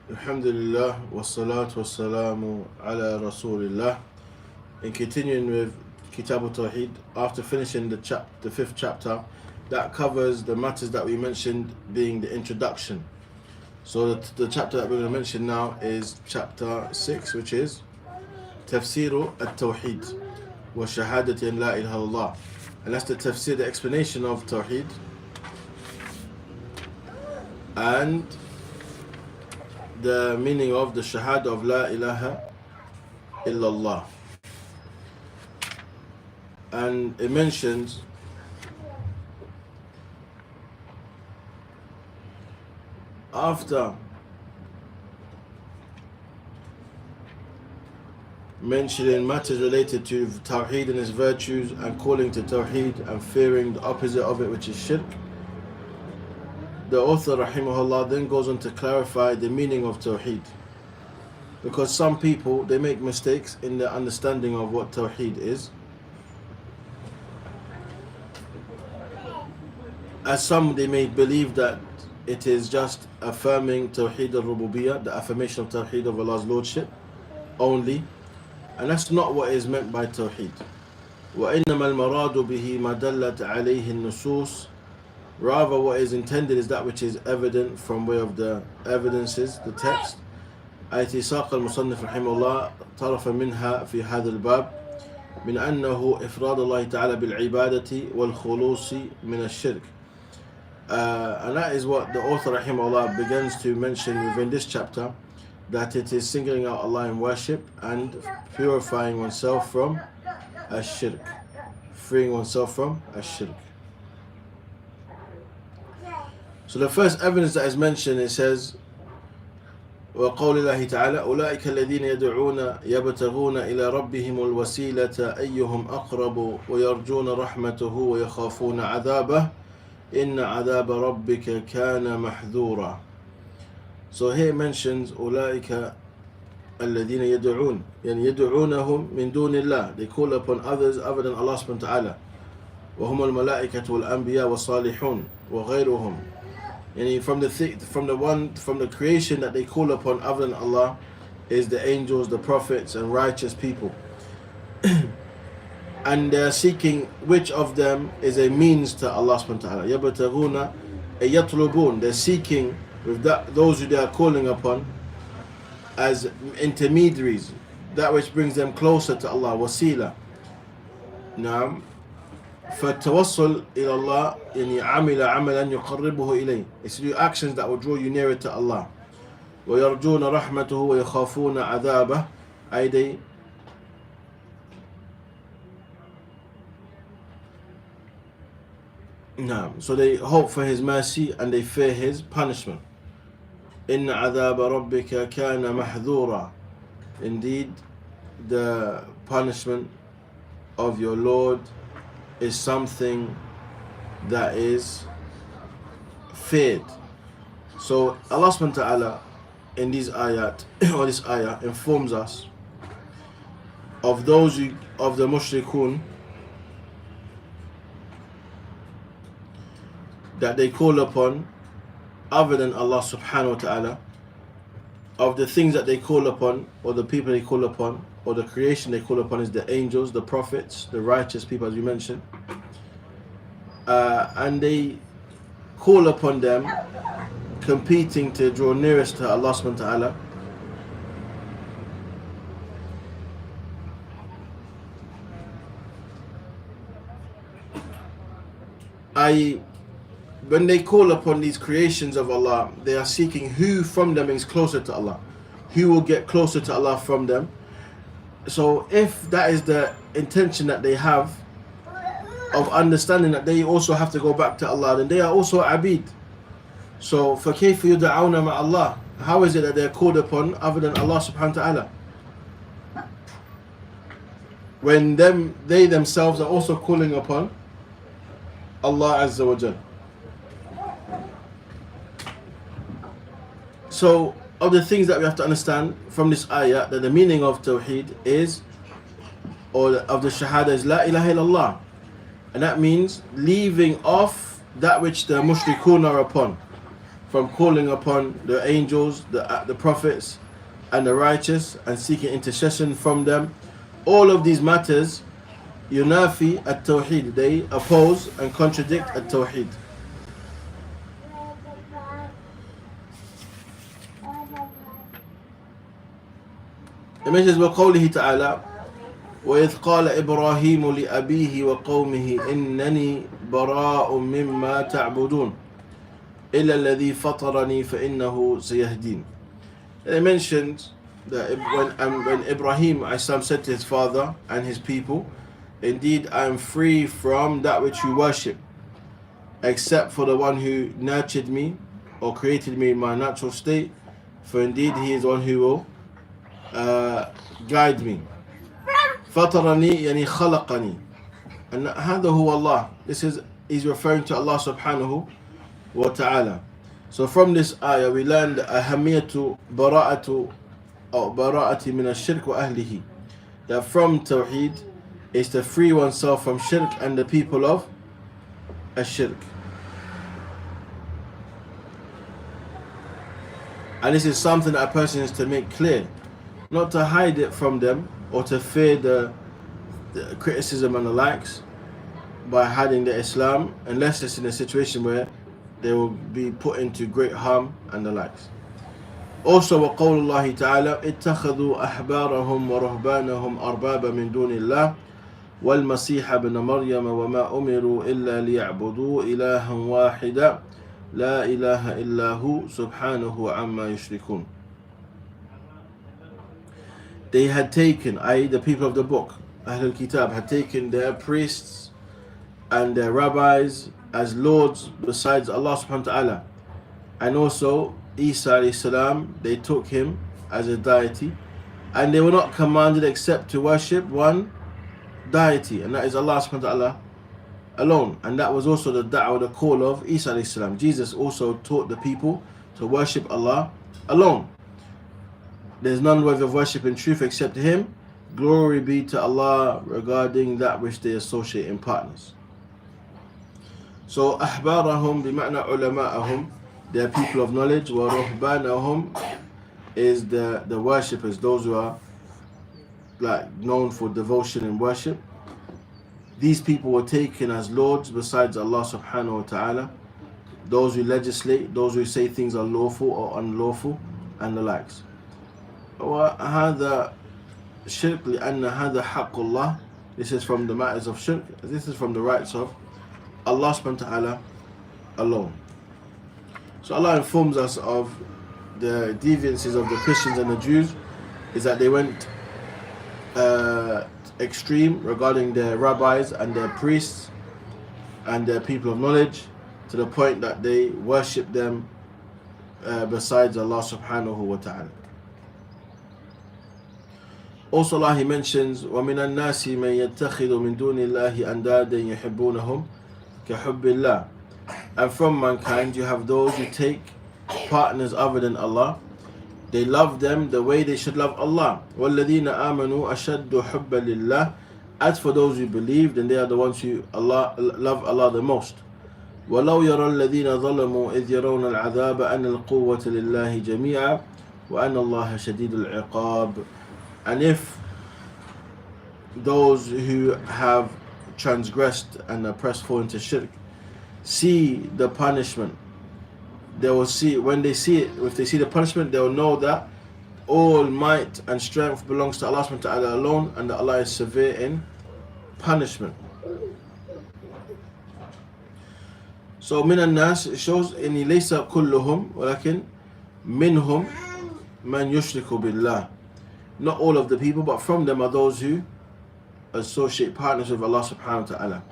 Alhamdulillah, wassalatu wassalamu ala Rasulillah. In continuing with Kitaab tawhid, after finishing the fifth chapter, that covers the matters that we mentioned being the introduction. So the chapter that we're going to mention now is chapter 6, which is Tafsiru at-Tawheed wa Shahadati an la ilaha illallah. And that's the tafsir, the explanation of Tawheed, and the meaning of the Shahada of La ilaha illallah. And it mentions after mentioning matters related to Tawheed and its virtues and calling to Tawheed and fearing the opposite of it, which is shirk, the author rahimahullah then goes on to clarify the meaning of Tawheed, because some people, they make mistakes in their understanding of what Tawheed is. As some, they may believe that it is just affirming Tawheed al-Rububiyyah, the affirmation of Tawheed of Allah's Lordship only, and that's not what is meant by Tawheed. وَإِنَّمَا الْمَرَادُ بِهِ مَا دَلَّتْ عَلَيْهِ النُّصُوص. Rather, what is intended is that which is evident from way of the evidences, the text. التي ساق المصنف رحمه الله طرفا منها في هذا الباب من أنه إفراد الله تعالى بالعبادة والخلوص من الشرك. And that is what the author rahimahullah begins to mention within this chapter, that it is singling out Allah in worship and purifying oneself from shirk, freeing oneself from shirk. So the first evidence that is mentioned, it says وقول الله تعالى أولئك الذين يدعون يبتغون إلى ربهم الوسيلة أيهم أقرب ويرجون رحمته ويخافون عذابه إن عذاب ربك كان محذورا. So here it mentions أولئك الذين يدعون, يعني يدعونهم من دون الله, they call upon others other than Allah subhanahu wa ta'ala, وهم الملائكة والأنبياء والصالحون وغيرهم. And from the creation that they call upon other than Allah is the angels, the prophets, and righteous people. And they are seeking which of them is a means to Allah subhanahu wa ta'ala. يَبْتَغُونَ يَطْلُبُونَ. They're seeking with those who they are calling upon as intermediaries, that which brings them closer to Allah, wasila. Now, فالتوصل إلى الله يعني عمل عملا يقربه إليه. It's to do actions that will draw you nearer to Allah. ويرجون رحمته ويخافون عذابه. أي so they hope for His mercy and they fear His punishment. إن عذاب ربك كان محذورا. Indeed, the punishment of your Lord is something that is feared. So Allah subhanahu wa ta'ala in these ayat, or this ayah, informs us of those of the mushrikun that they call upon other than Allah subhanahu wa ta'ala, of the things that they call upon, or the people they call upon, or the creation they call upon is the angels, the prophets, the righteous people, as we mentioned. And they call upon them, competing to draw nearest to Allah subhanahu wa ta'ala. When they call upon these creations of Allah, they are seeking who from them is closer to Allah, who will get closer to Allah from them. So if that is the intention that they have of understanding that they also have to go back to Allah, then they are also abid. So فَكَيْفَ يُدَعَوْنَ مَعَ اللَّهِ. How is it that they are called upon other than Allah subhanahu wa ta'ala, when they themselves are also calling upon Allah azza wa jal? So of the things that we have to understand from this ayah, that the meaning of Tawheed is, or of the Shahada, is La ilaha illallah. And that means leaving off that which the mushrikun are upon. from calling upon the angels, the prophets, and the righteous, and seeking intercession from them. All of these matters, yunafi at-tawhid, they oppose and contradict at-tawhid. It mentions وقوله تعالى وإذ قال إبراهيم لأبيه وقومه إنني براء مما تعبدون إلا الذي فطرني فإنه سيهدين. It mentions that when Ibrahim said to his father and his people, indeed I am free from that which you worship, except for the one who nurtured me or created me in my natural state, for indeed he is one who will guide me. فطرني يعني خلقني, and هذا هو Allah. This is, he's referring to Allah subhanahu wa ta'ala. So from this ayah we learned أهمية براءة أو براءة من الشرك وأهله, that from tawheed is to free oneself from shirk and the people of shirk. And this is something that a person is to make clear, not to hide it from them or to fear the criticism and the likes by hiding their Islam, unless it's in a situation where they will be put into great harm and the likes. Also, وقول الله تعالى اتخذوا أحبارهم ورهبانهم أربابا من دون الله والمسيح ابن مريم وما أمروا إلا ليعبدوا إلها واحدا لا إله إلا هو سبحانه عما يشركون. They had taken, i.e. the people of the book, Ahlul Kitaab, had taken their priests and their rabbis as lords besides Allah subhanahu wa ta'ala. And also Isa alayhi salam, they took him as a deity, and they were not commanded except to worship one deity, and that is Allah subhanahu wa ta'ala alone. And that was also the da'wah, the call of Isa alayhi salam. Jesus also taught the people to worship Allah alone. There's none worthy of worship in truth except Him. Glory be to Allah regarding that which they associate in partners. So أحبارهم بمعنى علماءهم, they are people of knowledge. وَرُهْبَانَهُم is the worshippers, those who are like known for devotion and worship. These people were taken as lords besides Allah subhanahu wa ta'ala, those who legislate, those who say things are lawful or unlawful, and the likes. وهذا شرك لأن هذا حق الله. This is from the matters of shirk. This is from the rights of Allah subhanahu wa ta'ala alone. So Allah informs us of the deviances of the Christians and the Jews, is that they went extreme regarding their rabbis and their priests and their people of knowledge, to the point that they worship them besides Allah subhanahu wa ta'ala. Also Allah, He mentions وَمِنَ النَّاسِ مَنْ يَتَّخِذُ مِنْ دُونِ اللَّهِ أَنْدَادًا يُحِبُّونَهُمْ كَحُبِّ اللَّهِ. And from mankind you have those who take partners other than Allah. They love them the way they should love Allah. وَالَّذِينَ آمَنُوا أَشَدُّ حُبًّا لِلَّهِ. As for those who believe, then they are the ones who love Allah the most. وَلَوْ يَرَى الَّذِينَ ظَلَمُوا إِذْ يَرَوْنَ الْعَذَابَ أَنَّ الْقُوَّةَ لِلَّهِ جَمِيعًا وَأَنَّ اللَّهَ شَدِيدُ الْعِقَابِ. And if those who have transgressed and oppressed fall into shirk see the punishment, they will see, when they see it, if they see the punishment, they will know that all might and strength belongs to Allah subhanahu wa ta'ala alone, and that Allah is severe in punishment. So من الناس, it shows إن ليس كلهم ولكن منهم من يشرك بالله. Not all of the people, but from them are those who associate partners with Allah subhanahu wa ta'ala.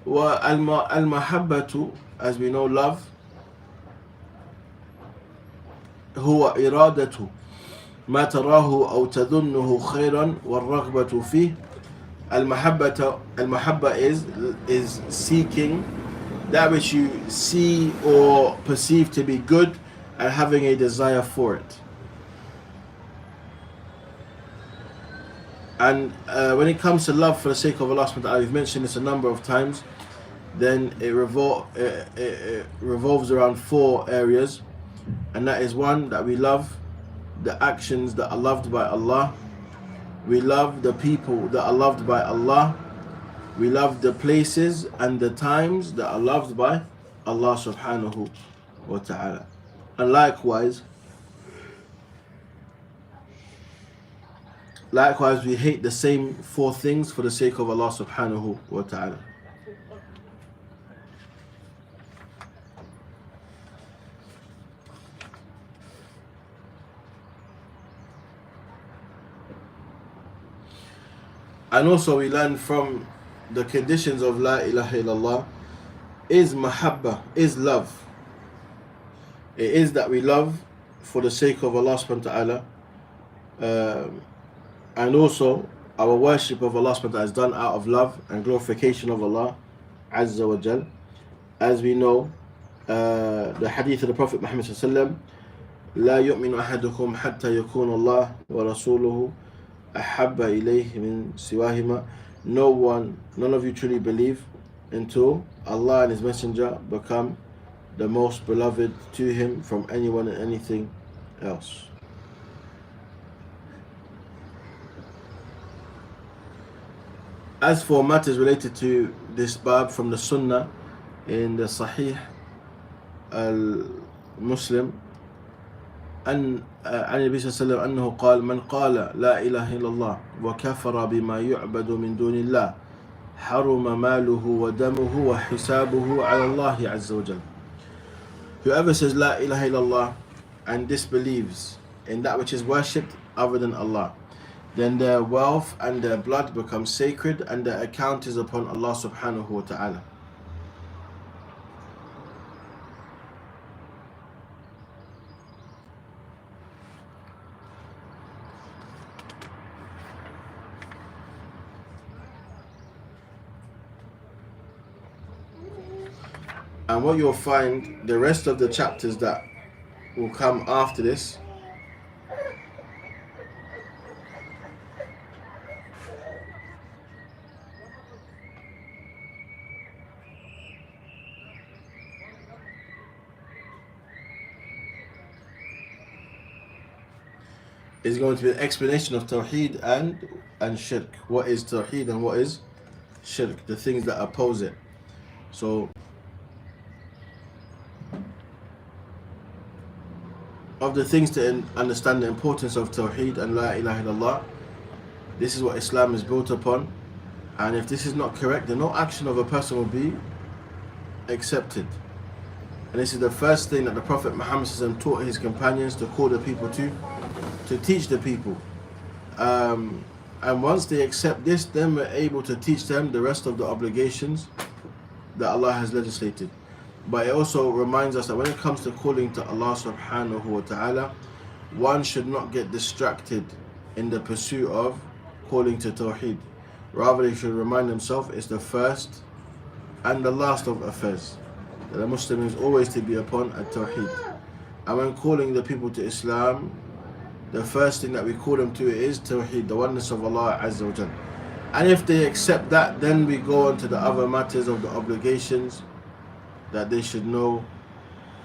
وَالْمَحَبَّةُ, as we know, love, هو إرادة ما تراه أو تظنه خيرا والرغبة فيه. Al-Mahabba is seeking that which you see or perceive to be good and having a desire for it. And when it comes to love for the sake of Allah subhanahu wa ta'ala, we've mentioned this a number of times, then it revolves around 4 areas, and that is: 1, that we love the actions that are loved by Allah, we love the people that are loved by Allah, we love the places and the times that are loved by Allah subhanahu wa ta'ala. And likewise, we hate the same 4 things for the sake of Allah subhanahu wa ta'ala. And also we learn from the conditions of La ilaha illallah is mahabba, is love. It is that we love for the sake of Allah subhanahu wa ta'ala, and also our worship of Allah subhanahu wa ta'ala is done out of love and glorification of Allah azza wa jal. As we know, the hadith of the Prophet Muhammad sallallahu لا يؤمن أحدكم حتى يكون الله ورسوله أحب إليه من سواهما. None of you truly believe until Allah and His Messenger become the most beloved to Him from anyone and anything else. As for matters related to this bab from the Sunnah in the Sahih Al-Muslim, عن النبي صلى الله عليه وسلم أنه قال: من قال لا إله إلا الله وكفر بما يعبد من دون الله حرم ماله ودمه وحسابه على الله عز وجل. Whoever says La ilaha illallah and disbelieves in that which is worshipped other than Allah, then their wealth and their blood become sacred and their account is upon Allah subhanahu wa ta'ala. And what you'll find, the rest of the chapters that will come after this, is going to be an explanation of tawhid and shirk. What is tawhid and what is shirk? The things that oppose it. So, of the things to understand the importance of tawhid and La ilaha illallah, this is what Islam is built upon, and if this is not correct, then no action of a person will be accepted. And this is the first thing that the Prophet Muhammad taught his companions to call the people to teach the people. And once they accept this, then we're able to teach them the rest of the obligations that Allah has legislated. But it also reminds us that when it comes to calling to Allah subhanahu wa ta'ala, one should not get distracted in the pursuit of calling to tawheed. Rather, he should remind himself it's the first and the last of affairs, that a Muslim is always to be upon a tawheed. And when calling the people to Islam, the first thing that we call them to is tawheed, the oneness of Allah azza wa jal. And if they accept that, then we go on to the other matters of the obligations that they should know,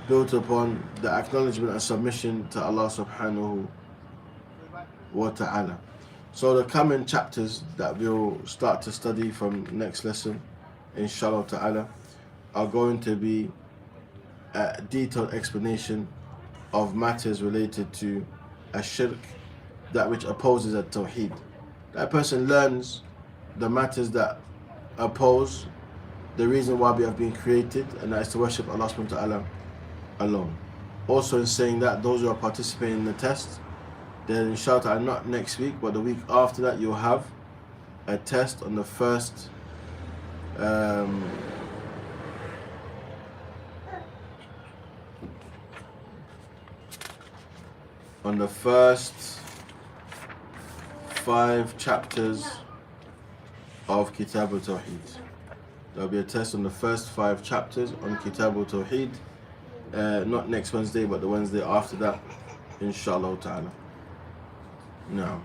built upon the acknowledgement and submission to Allah subhanahu wa ta'ala. So the coming chapters that we'll start to study from next lesson, inshallah ta'ala, are going to be a detailed explanation of matters related to a shirk, that which opposes a tawheed. That person learns the matters that oppose the reason why we have been created, and that is to worship Allah subhanahu wa ta'ala alone. Also, in saying that, those who are participating in the test, then inshallah, not next week but the week after that, you'll have a test on the first on the first 5 chapters of Kitaab al-Tawhid. There'll be a test on the first 5 chapters on Kitaab al-Tawhid, not next Wednesday, but the Wednesday after that, inshallah ta'ala. Now,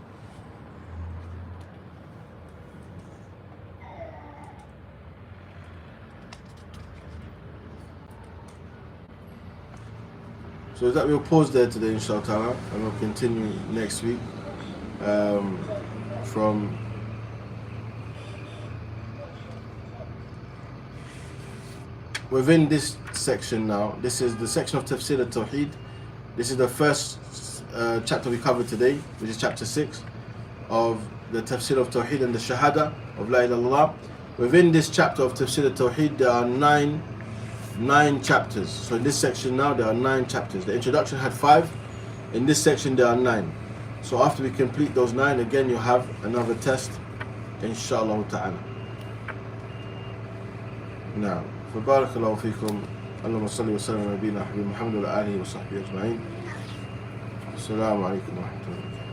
So with that, we'll pause there today, inshallah ta'ala, and we'll continue next week from within this section now. This is the section of Tafsir al-Tawheed. This is the first chapter we covered today, which is chapter 6 of the Tafsir of Tawheed and the Shahada of La ilaha illallah. Within this chapter of Tafsir al-Tawheed, there are nine chapters. So in this section now, there are 9 chapters. The introduction had 5. In this section, there are 9. So after we complete those 9, again, you'll have another test, inshallah ta'ala. Now, فبارك الله فيكم. اللهم صل وسلم على نبينا محمد وعلى آله وصحبه أجمعين. السلام عليكم ورحمة الله وبركاته.